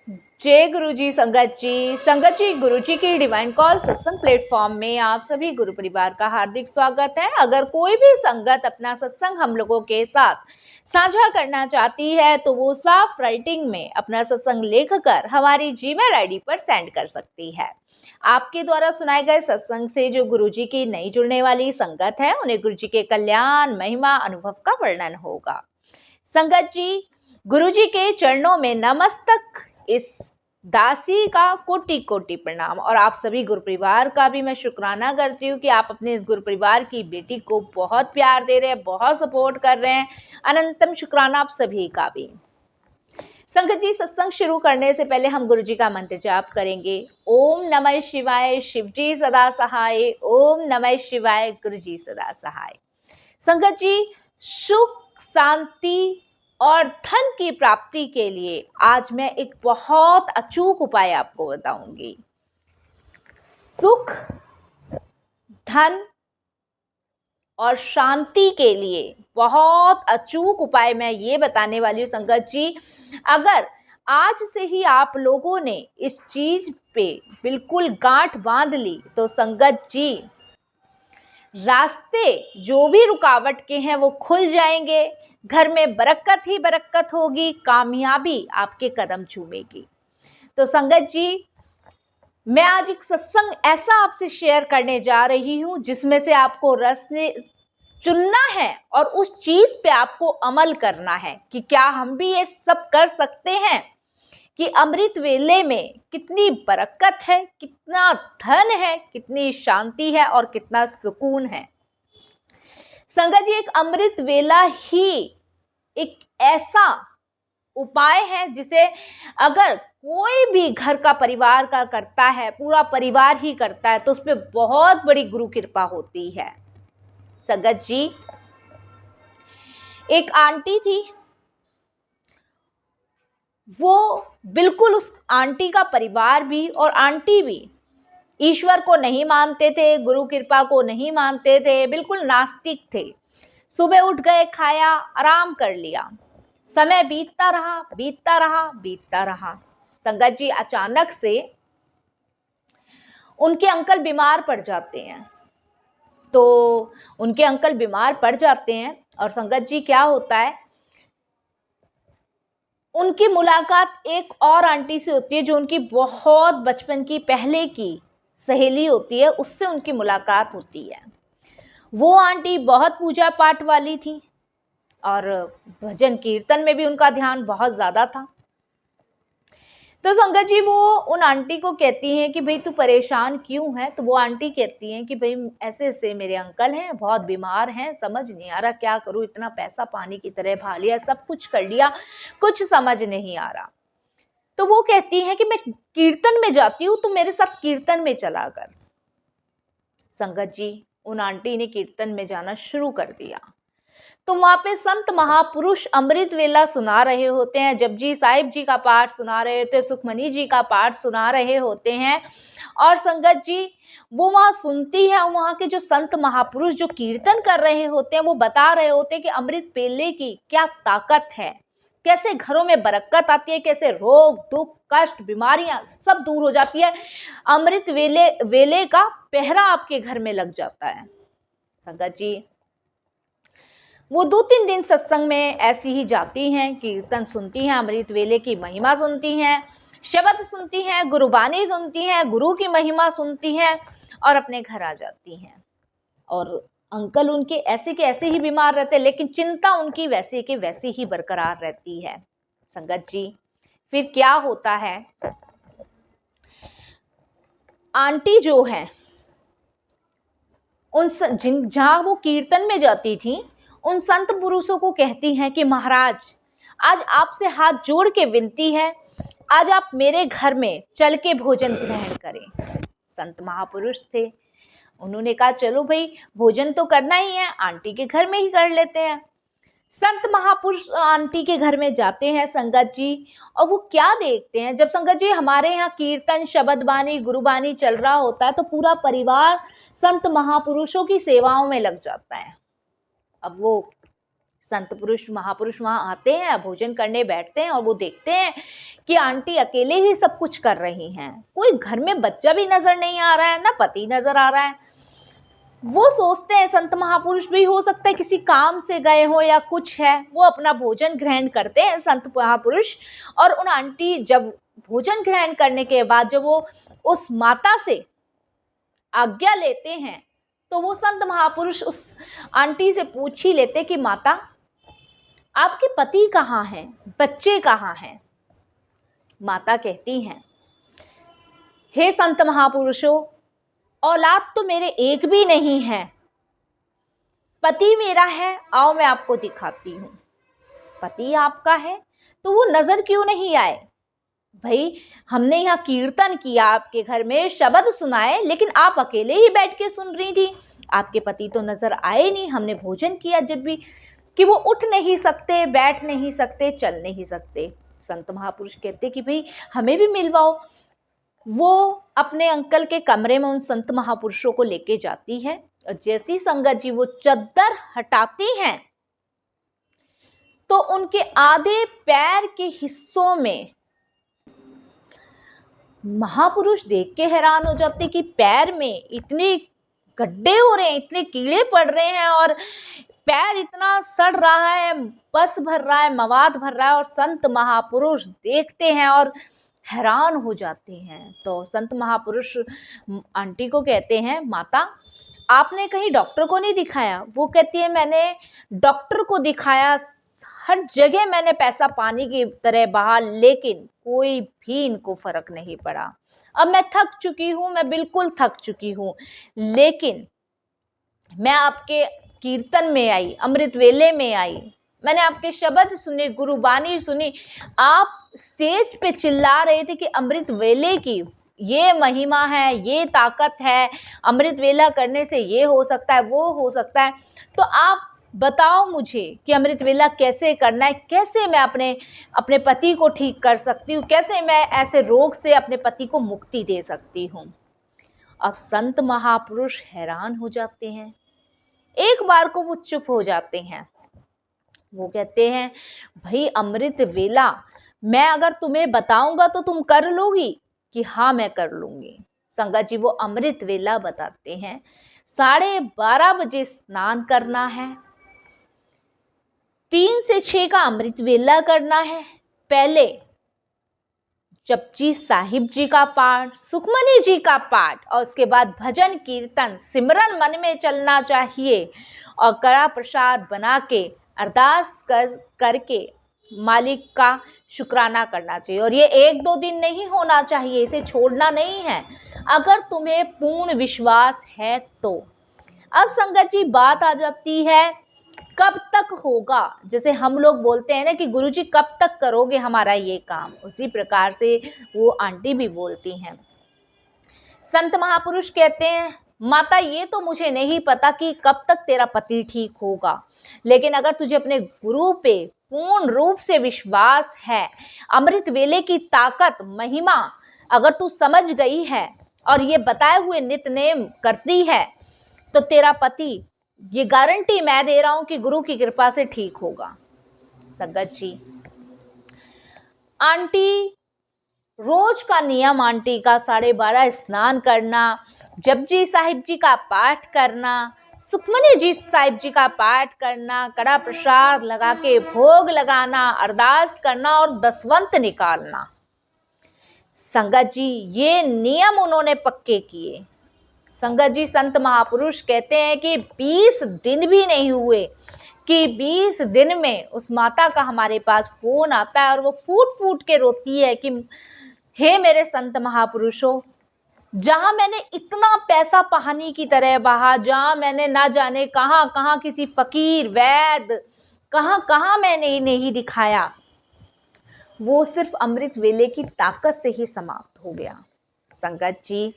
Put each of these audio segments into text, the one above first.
जय गुरु जी। संगत जी गुरु जी की डिवाइन कॉल सत्संग प्लेटफॉर्म में आप सभी गुरु परिवार का हार्दिक स्वागत है। अगर कोई भी संगत अपना सत्संग हम लोगों के साथ साझा करना चाहती है तो वो साफ राइटिंग में अपना सत्संग लिखकर हमारी जीमेल आईडी पर सेंड कर सकती है। आपके द्वारा सुनाए गए सत्संग से जो गुरु जी की नई जुड़ने वाली संगत है उन्हें गुरु जी के कल्याण महिमा अनुभव का वर्णन होगा। संगत जी गुरु जी के चरणों में नमस्तक। इस दासी का कोटि कोटि प्रणाम और आप सभी गुरु परिवार का भी मैं शुक्राना करती हूँ कि आप अपने इस गुरु परिवार की बेटी को बहुत प्यार दे रहे हैं, बहुत सपोर्ट कर रहे हैं। अनंतम शुक्राना आप सभी का भी। संगत जी सत्संग शुरू करने से पहले हम गुरु जी का मंत्र जाप करेंगे। ओम नमः शिवाय, शिव जी सदा सहाय। ओम नमः शिवाय, गुरु जी सदा सहाय। संगत जी सुख शांति और धन की प्राप्ति के लिए आज मैं एक बहुत अचूक उपाय आपको बताऊंगी। सुख, धन और शांति के लिए बहुत अचूक उपाय मैं ये बताने वाली हूँ। संगत जी अगर आज से ही आप लोगों ने इस चीज पे बिल्कुल गांठ बांध ली तो संगत जी रास्ते जो भी रुकावट के हैं वो खुल जाएंगे, घर में बरकत ही बरकत होगी, कामयाबी आपके कदम चूमेगी। तो संगत जी मैं आज एक सत्संग ऐसा आपसे शेयर करने जा रही हूँ जिसमें से आपको रस्ते चुनना है और उस चीज पे आपको अमल करना है कि क्या हम भी ये सब कर सकते हैं कि अमृत वेले में कितनी बरकत है, कितना धन है, कितनी शांति है और कितना सुकून है। संगत जी एक अमृत वेला ही एक ऐसा उपाय है जिसे अगर कोई भी घर का परिवार का करता है, पूरा परिवार ही करता है तो उस पर बहुत बड़ी गुरु कृपा होती है। संगत जी एक आंटी थी, वो बिल्कुल उस आंटी का परिवार भी और आंटी भी ईश्वर को नहीं मानते थे, गुरु कृपा को नहीं मानते थे, बिल्कुल नास्तिक थे। सुबह उठ गए, खाया, आराम कर लिया, समय बीतता रहा बीतता रहा बीतता रहा। संगत जी अचानक से उनके अंकल बीमार पड़ जाते हैं। तो उनके अंकल बीमार पड़ जाते हैं और संगत जी क्या होता है, उनकी मुलाकात एक और आंटी से होती है जो उनकी बहुत बचपन की पहले की सहेली होती है, उससे उनकी मुलाकात होती है। वो आंटी बहुत पूजा पाठ वाली थी और भजन कीर्तन में भी उनका ध्यान बहुत ज़्यादा था। तो संगत जी वो उन आंटी को कहती हैं कि भाई तू परेशान क्यों है। तो वो आंटी कहती हैं कि भाई ऐसे ऐसे मेरे अंकल हैं, बहुत बीमार हैं, समझ नहीं आ रहा क्या करूँ, इतना पैसा पानी की तरह बहा लिया, सब कुछ कर लिया, कुछ समझ नहीं आ रहा। तो वो कहती हैं कि मैं कीर्तन में जाती हूँ, तो मेरे साथ कीर्तन में चला कर। संगत जी उन आंटी ने कीर्तन में जाना शुरू कर दिया। तो वहां पे संत महापुरुष अमृत वेला सुना रहे होते हैं, जपजी साहिब जी का पाठ सुना रहे होते हैं, सुखमनी जी का पाठ सुना रहे होते हैं। और संगत जी वो वहां सुनती है, वहां के जो संत महापुरुष जो कीर्तन कर रहे होते हैं वो बता रहे होते हैं कि अमृत वेले की क्या ताकत है, कैसे घरों में बरकत आती है, कैसे रोग दुख कष्ट बीमारियां सब दूर हो जाती है। अमृत वेले का पहरा आपके घर में लग जाता है। संगत जी वो 2-3 दिन सत्संग में ऐसी ही जाती हैं, कीर्तन सुनती हैं, अमृत वेले की महिमा सुनती हैं, शब्द सुनती हैं, गुरुबानी सुनती हैं, गुरु की महिमा सुनती हैं और अपने घर आ जाती हैं। और अंकल उनके ऐसे के ऐसे ही बीमार रहते, लेकिन चिंता उनकी वैसे के वैसी ही बरकरार रहती है। संगत जी फिर क्या होता है, आंटी जो है उन जहां वो कीर्तन में जाती थी उन संत पुरुषों को कहती हैं कि महाराज आज आपसे हाथ जोड़ के विनती है, आज आप मेरे घर में चल के भोजन ग्रहण करें। संत महापुरुष थे, उन्होंने कहा चलो भाई भोजन तो करना ही है, आंटी के घर में ही कर लेते हैं। संत महापुरुष आंटी के घर में जाते हैं संगत जी, और वो क्या देखते हैं, जब संगत जी हमारे यहाँ कीर्तन शब्द बानी गुरुबानी चल रहा होता है तो पूरा परिवार संत महापुरुषों की सेवाओं में लग जाता है। अब वो संत पुरुष महापुरुष वहां आते हैं, भोजन करने बैठते हैं और वो देखते हैं कि आंटी अकेले ही सब कुछ कर रही हैं, कोई घर में बच्चा भी नजर नहीं आ रहा है, ना पति नजर आ रहा है। वो सोचते हैं, संत महापुरुष भी हो सकता है किसी काम से गए हो या कुछ है, वो अपना भोजन ग्रहण करते हैं संत महापुरुष। और उन आंटी जब भोजन ग्रहण करने के बाद जब वो उस माता से आज्ञा लेते हैं, तो वो संत महापुरुष उस आंटी से पूछ ही लेते कि माता, आपके पति कहाँ हैं, बच्चे कहाँ हैं। माता कहती हैं, हे संत महापुरुषों, औलाद तो मेरे एक भी नहीं है, पति मेरा है, आओ मैं आपको दिखाती हूँ। पति आपका है तो वो नजर क्यों नहीं आए? भाई, हमने यहाँ कीर्तन किया, आपके घर में शब्द सुनाए, लेकिन आप अकेले ही बैठ के सुन रही थी, आपके पति तो नजर आए नहीं। हमने भोजन किया जब भी कि वो उठ नहीं सकते, बैठ नहीं सकते, चल नहीं सकते। संत महापुरुष कहते कि भाई हमें भी मिलवाओ। वो अपने अंकल के कमरे में उन संत महापुरुषों को लेके जाती है, और जैसी संगत जी वो चद्दर हटाती हैं तो उनके आधे पैर के हिस्सों में महापुरुष देख के हैरान हो जाते कि पैर में इतने गड्ढे हो रहे हैं, इतने कीड़े पड़ रहे हैं, और पैर इतना सड़ रहा है, पस भर रहा है, मवाद भर रहा है। और संत महापुरुष देखते हैं और हैरान हो जाते हैं। तो संत महापुरुष आंटी को कहते हैं, माता आपने कहीं डॉक्टर को नहीं दिखाया? वो कहती है, मैंने डॉक्टर को दिखाया, हर जगह मैंने पैसा पानी की तरह बहा, लेकिन कोई भी इनको फर्क नहीं पड़ा। अब मैं थक चुकी हूँ, मैं बिल्कुल थक चुकी हूँ, लेकिन मैं आपके कीर्तन में आई, अमृत वेले में आई, मैंने आपके शब्द सुने, गुरुबानी सुनी। आप स्टेज पे चिल्ला रहे थे कि अमृत वेले की ये महिमा है, ये ताकत है, अमृत वेला करने से ये हो सकता है, वो हो सकता है। तो आप बताओ मुझे कि अमृत वेला कैसे करना है, कैसे मैं अपने पति को ठीक कर सकती हूँ, कैसे मैं ऐसे रोग से अपने पति को मुक्ति दे सकती हूँ। अब संत महापुरुष हैरान हो जाते हैं, एक बार को वो चुप हो जाते हैं। वो कहते हैं, भाई अमृत वेला मैं अगर तुम्हें बताऊंगा तो तुम कर लोगी? कि हाँ मैं कर लूंगी। संगत जी वो अमृत वेला बताते हैं। 12:30 बजे स्नान करना है, 3 से 6 का अमृत वेला करना है। पहले जपजी साहिब जी का पाठ, सुखमनी जी का पाठ, और उसके बाद भजन कीर्तन सिमरन मन में चलना चाहिए, और कड़ा प्रसाद बना के अरदास करके मालिक का शुक्राना करना चाहिए। और ये 1-2 दिन नहीं होना चाहिए, इसे छोड़ना नहीं है, अगर तुम्हें पूर्ण विश्वास है तो। अब संगत जी बात आ जाती है कब तक होगा। जैसे हम लोग बोलते हैं ना कि गुरुजी कब तक करोगे हमारा ये काम, उसी प्रकार से वो आंटी भी बोलती हैं। संत महापुरुष कहते हैं, माता ये तो मुझे नहीं पता कि कब तक तेरा पति ठीक होगा, लेकिन अगर तुझे अपने गुरु पे पूर्ण रूप से विश्वास है, अमृत वेले की ताकत महिमा अगर तू समझ गई है और ये बताए हुए नित्य नेम करती है, तो तेरा पति, ये गारंटी मैं दे रहा हूं कि गुरु की कृपा से ठीक होगा। संगत जी आंटी रोज का नियम, आंटी का 12:30 स्नान करना, जपजी साहिब जी का पाठ करना, सुखमनी जी साहिब जी का पाठ करना, कड़ा प्रसाद लगा के भोग लगाना, अरदास करना और दसवंत निकालना। संगत जी ये नियम उन्होंने पक्के किए। संगत जी संत महापुरुष कहते हैं कि 20 दिन भी नहीं हुए कि 20 दिन में उस माता का हमारे पास फोन आता है और वो फूट फूट के रोती है कि हे मेरे संत महापुरुषों, जहां मैंने इतना पैसा पानी की तरह बहा, जहां मैंने ना जाने कहां कहां किसी फकीर वैद कहां कहां मैंने नहीं दिखाया, वो सिर्फ अमृत वेले की ताकत से ही समाप्त हो गया। संगत जी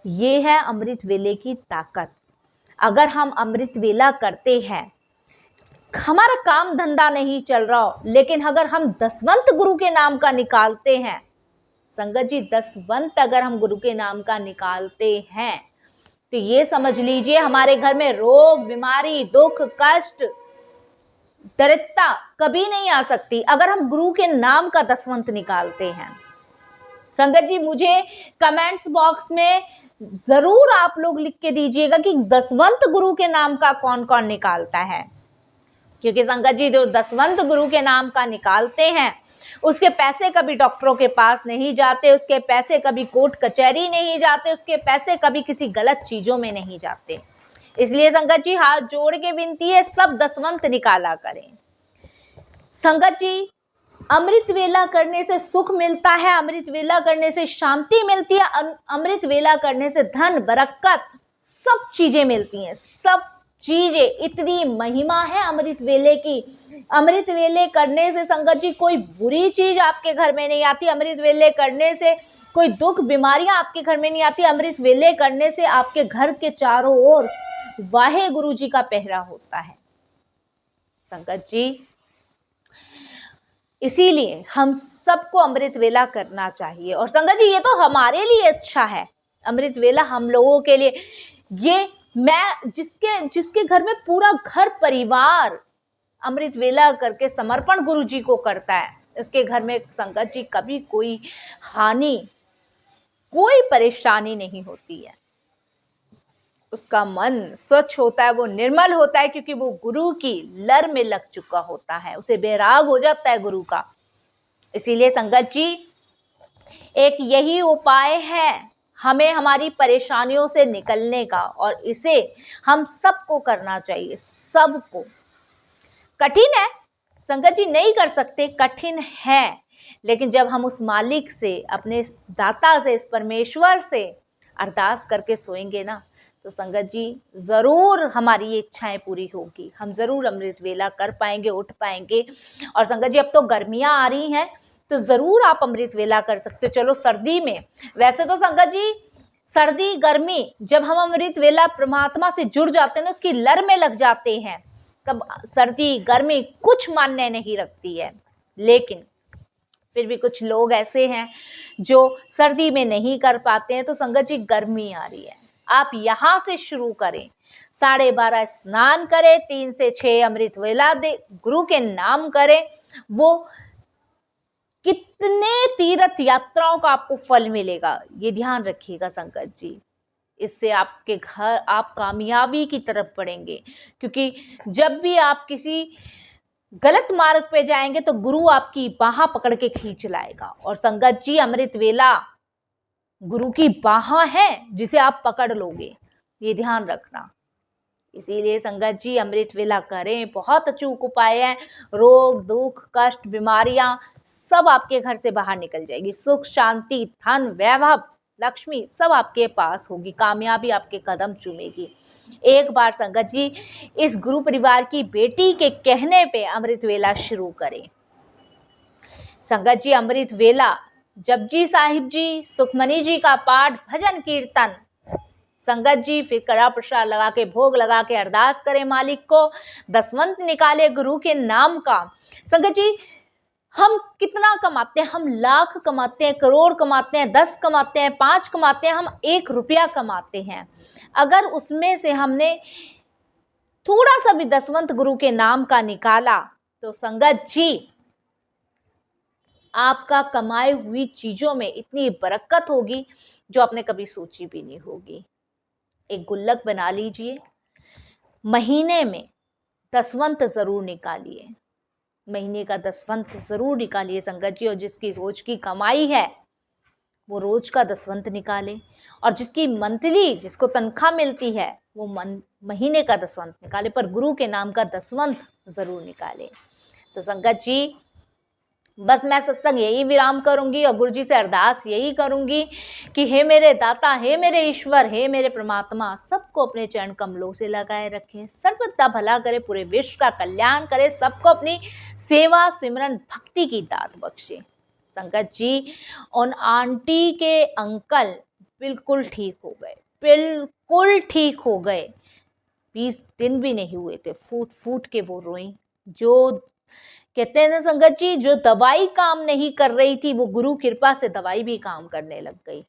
ये है अमृत वेले की ताकत। अगर हम अमृत वेला करते हैं, हमारा काम धंधा नहीं चल रहा हो, लेकिन अगर हम दसवंत गुरु के नाम का निकालते हैं, संगत जी दसवंत अगर हम गुरु के नाम का निकालते हैं, तो ये समझ लीजिए हमारे घर में रोग बीमारी दुख कष्ट दरिद्रता कभी नहीं आ सकती अगर हम गुरु के नाम का दसवंत निकालते हैं। संगत जी, मुझे कमेंट्स बॉक्स में जरूर आप लोग लिख के दीजिएगा कि दसवंत गुरु के नाम का कौन कौन निकालता है, क्योंकि संगत जी जो दसवंत गुरु के नाम का निकालते हैं उसके पैसे कभी डॉक्टरों के पास नहीं जाते, उसके पैसे कभी कोर्ट कचहरी नहीं जाते, उसके पैसे कभी किसी गलत चीजों में नहीं जाते। इसलिए संगत जी हाथ जोड़ के विनती है, सब दसवंत निकाला करें। संगत जी, अमृत वेला करने से सुख मिलता है, अमृत वेला करने से शांति मिलती है, अमृत वेला करने से धन बरकत सब चीजें मिलती हैं, सब चीजें। इतनी महिमा है अमृत वेले की। अमृत वेले करने से संगत जी कोई बुरी चीज आपके घर में नहीं आती, अमृत वेले करने से कोई दुख बीमारियां आपके घर में नहीं आती, अमृत वेले करने से आपके घर के चारों ओर वाहे गुरु जी का पहरा होता है। संगत जी, इसीलिए हम सबको अमृत वेला करना चाहिए। और संगत जी ये तो हमारे लिए अच्छा है, अमृत वेला हम लोगों के लिए। ये मैं जिसके घर में पूरा घर परिवार अमृत वेला करके समर्पण गुरु जी को करता है, उसके घर में संगत जी कभी कोई हानि, कोई परेशानी नहीं होती है। उसका मन स्वच्छ होता है, वो निर्मल होता है, क्योंकि वो गुरु की लर में लग चुका होता है, उसे बैराग हो जाता है गुरु का। इसीलिए संगत जी एक यही उपाय है हमें हमारी परेशानियों से निकलने का, और इसे हम सबको करना चाहिए, सबको। कठिन है संगत जी, नहीं कर सकते, कठिन है, लेकिन जब हम उस मालिक से, अपने दाता से, इस परमेश्वर से अरदास करके सोएंगे ना, तो संगत जी जरूर हमारी ये इच्छाएं पूरी होगी, हम जरूर अमृत वेला कर पाएंगे, उठ पाएंगे। और संगत जी अब तो गर्मियां आ रही हैं, तो जरूर आप अमृत वेला कर सकते हो। चलो सर्दी में, वैसे तो संगत जी सर्दी गर्मी जब हम अमृत वेला परमात्मा से जुड़ जाते हैं ना, उसकी लर में लग जाते हैं, तब सर्दी गर्मी कुछ मान्य नहीं रखती है। लेकिन फिर भी कुछ लोग ऐसे हैं जो सर्दी में नहीं कर पाते हैं, तो संगत जी गर्मी आ रही है, आप यहां से शुरू करें, 12:30 स्नान करें, 3 से 6 अमृत वेला दे, गुरु के नाम करें। वो कितने तीर्थ यात्राओं का आपको फल मिलेगा, ये ध्यान रखिएगा संगत जी। इससे आपके घर, आप कामयाबी की तरफ बढ़ेंगे, क्योंकि जब भी आप किसी गलत मार्ग पे जाएंगे तो गुरु आपकी बाह पकड़ के खींच लाएगा। और संगत जी अमृत वेला गुरु की बाह है जिसे आप पकड़ लोगे, ये ध्यान रखना। इसीलिए संगत जी अमृत वेला करें, बहुत अचूक उपाय है। रोग दुख कष्ट बीमारियां सब आपके घर से बाहर निकल जाएगी, सुख शांति धन वैभव लक्ष्मी सब आपके पास होगी, कामयाबी आपके कदम चूमेगी। एक बार संगत जी इस गुरु परिवार की बेटी के कहने पे अमृत वेला शुरू करें। संगत जी अमृत वेला जपजी साहिब जी, सुखमनी जी का पाठ, भजन कीर्तन, संगत जी फिर कड़ा प्रसाद लगा के, भोग लगा के अरदास करें मालिक को, दसवंत निकाले गुरु के नाम का। संगत जी हम कितना कमाते हैं, हम लाख कमाते हैं, करोड़ कमाते हैं, 10 कमाते हैं, 5 कमाते हैं, हम 1 रुपया कमाते हैं। अगर उसमें से हमने थोड़ा सा भी दसवंत गुरु के नाम का निकाला, तो संगत जी आपका कमाई हुई चीजों में इतनी बरकत होगी जो आपने कभी सोची भी नहीं होगी। एक गुल्लक बना लीजिए, महीने में दसवंत जरूर निकालिए, महीने का दसवंत जरूर निकालिए संगत जी। और जिसकी रोज की कमाई है वो रोज का दसवंत निकाले, और जिसकी मंथली, जिसको तनख्वाह मिलती है, वो महीने का दसवंत निकाले, पर गुरु के नाम का दसवंत जरूर निकाले। तो संगत जी बस मैं सत्संग यही विराम करूंगी और गुरु जी से अरदास यही करूंगी कि हे मेरे दाता, हे मेरे ईश्वर, हे मेरे परमात्मा, सबको अपने चरण कमलों से लगाए रखें, सर्वदा भला करे, पूरे विश्व का कल्याण करे, सबको अपनी सेवा सिमरन भक्ति की दात बख्शे। संगत जी उन आंटी के अंकल बिल्कुल ठीक हो गए, बिल्कुल ठीक हो गए, 20 दिन भी नहीं हुए थे, फूट फूट के वो रोई। जो कहते हैं ना संगत जी, जो दवाई काम नहीं कर रही थी वो गुरु कृपा से दवाई भी काम करने लग गई।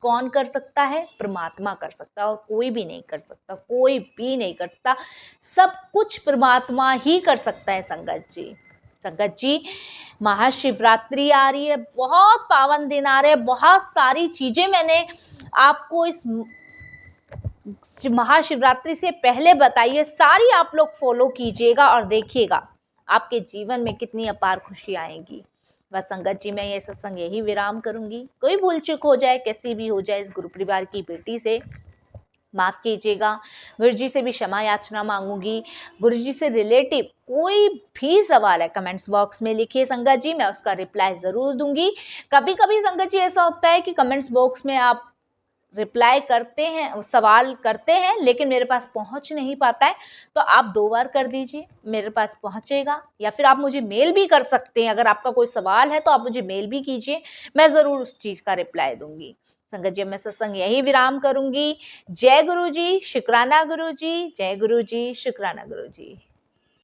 कौन कर सकता है? परमात्मा कर सकता है, और कोई भी नहीं कर सकता, कोई भी नहीं कर सकता। सब कुछ परमात्मा ही कर सकता है संगत जी। संगत जी, महाशिवरात्रि आ रही है, बहुत पावन दिन आ रहे हैं, बहुत सारी चीजें मैंने आपको इस महाशिवरात्रि से पहले बताइए, सारी आप लोग फॉलो कीजिएगा और देखिएगा आपके जीवन में कितनी अपार खुशी आएगी। बस संगत जी, मैं ये सत्संग यही विराम करूंगी। कोई भूल चूक हो जाए, कैसी भी हो जाए, इस गुरु परिवार की बेटी से माफ़ कीजिएगा। गुरु जी से भी क्षमा याचना मांगूंगी। गुरु जी से रिलेटिव कोई भी सवाल है कमेंट्स बॉक्स में लिखिए संगत जी, मैं उसका रिप्लाई ज़रूर दूंगी। कभी कभी संगत जी ऐसा होता है कि कमेंट्स बॉक्स में आप रिप्लाई करते हैं, सवाल करते हैं, लेकिन मेरे पास पहुंच नहीं पाता है, तो आप 2 बार कर दीजिए, मेरे पास पहुंचेगा। या फिर आप मुझे मेल भी कर सकते हैं, अगर आपका कोई सवाल है तो आप मुझे मेल भी कीजिए, मैं ज़रूर उस चीज़ का रिप्लाई दूंगी। संगत जी, मैं सत्संग यही विराम करूंगी। जय गुरु जी, शुक्राना गुरु जी, जय गुरु जी, शुक्राना गुरु जी।